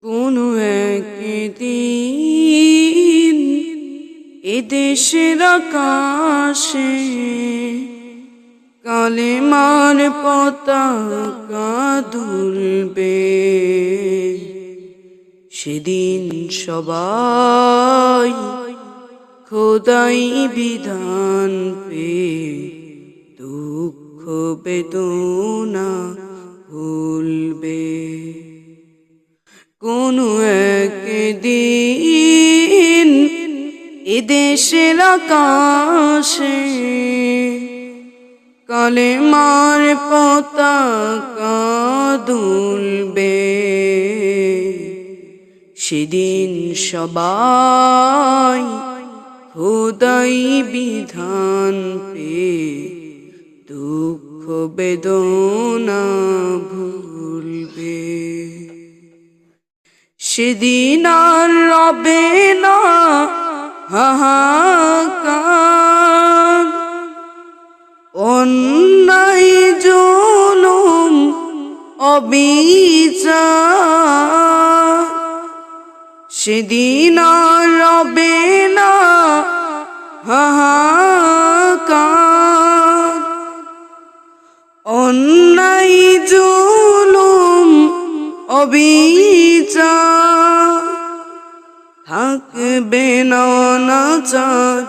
কোনো একদিন এদেশের আকাশে কালেমার পতাকা দুলবে। সেদিন সবাই খোদাই বিধান পে দুঃখ বেদনা ভুলবে। কোনো একদিন এদেশের আকাশে কালেমার পতাকা দুলবে। সেদিন সবাই খোদাই বিধান পে দুঃখ বেদনা ভুলবে। সেদিন আর রবে না হাহাকার, অন্যায় জুলুম অবিচার। সেদিন আর রবে না হাহাকার, অন্যায় জুলুম অবিচার। থাকবে না অনাচার,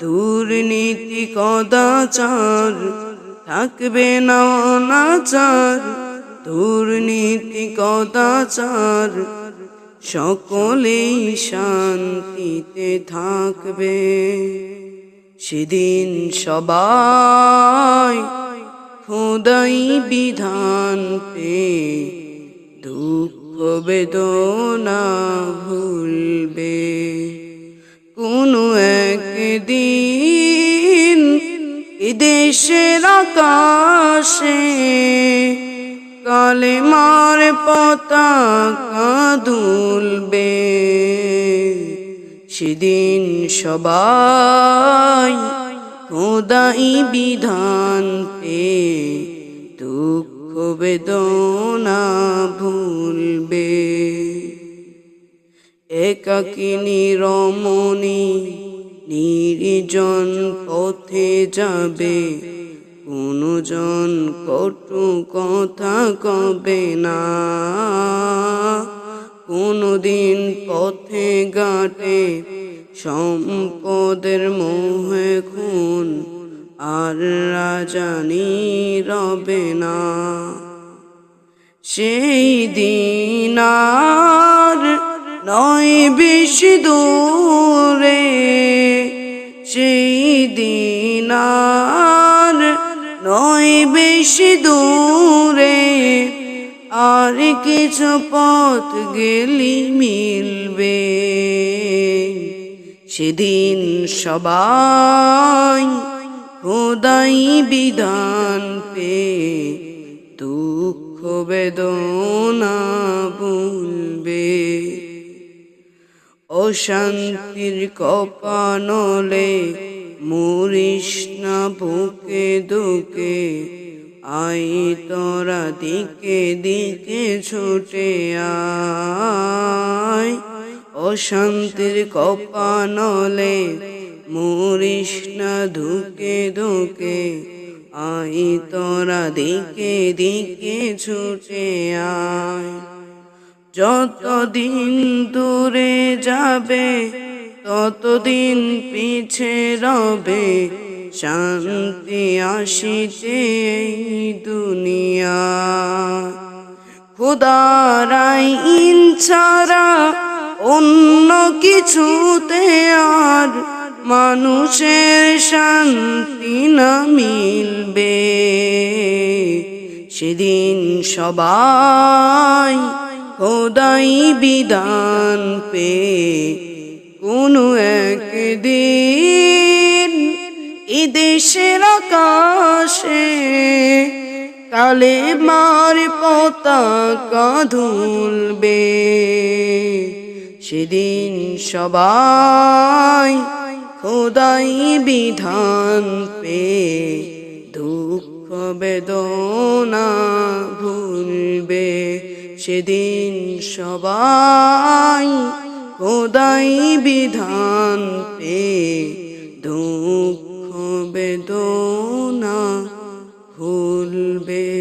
দুর্নীতি কদাচার। থাকবে না অনাচার, দুর্নীতি কদাচার। সকলেই শান্তিতে থাকবে। সেদিন সবাই খোদাই বিধান পে দুঃখ বেদনা ভুলবে। কোনো একদিন এদেশের আকাশে কালেমার পতাকা দুলবে। সেদিন সবাই খোদাই বিধান পে দুঃখ বেদনা ভুলবে। একাকিনী রমণী নির্জন পথে যাবে, কোনো জন কটু কথা কবে না। কোনদিন পথে ঘাটে সম্পদের মোহে খুন, আর রাজানি রবে না। সেই দিন আর নয় বেশি দূরে, সেই দিন আর নয় বেশি দূরে। আর কিছু পথ গেলি মিলবে। সেদিন সবাই খোদাই বিধান পে দুঃখ বেদনা ভুলবে। অশান্তির কপানলে মরিস না বুকে দুকে। আই তোরা দিকে দিকে ছুটে আয়। অশান্তির কপানলে মরিস না ধুকে ধুকে। আই তোরা দিকে দিকে ছুটে আয়। যতদিন দূরে যাবে ততদিন পিছে রবে। শান্তি আসিতে এই দুনিয়া। খোদার আইন ছাড়া অন্য কিছুতে আর মানুষের শান্তি না মিলবে। সেদিন সবাই খোদাই বিধান পে কোনো একদিন এদেশের আকাশে কালেমার পতাকা দুলবে। সেদিন সবাই খোদাই বিধান পে দুঃখ বেদনা ভুলবে। সেদিন সবাই খোদাই বিধান পে দুঃখ বেদনা ভুলবে।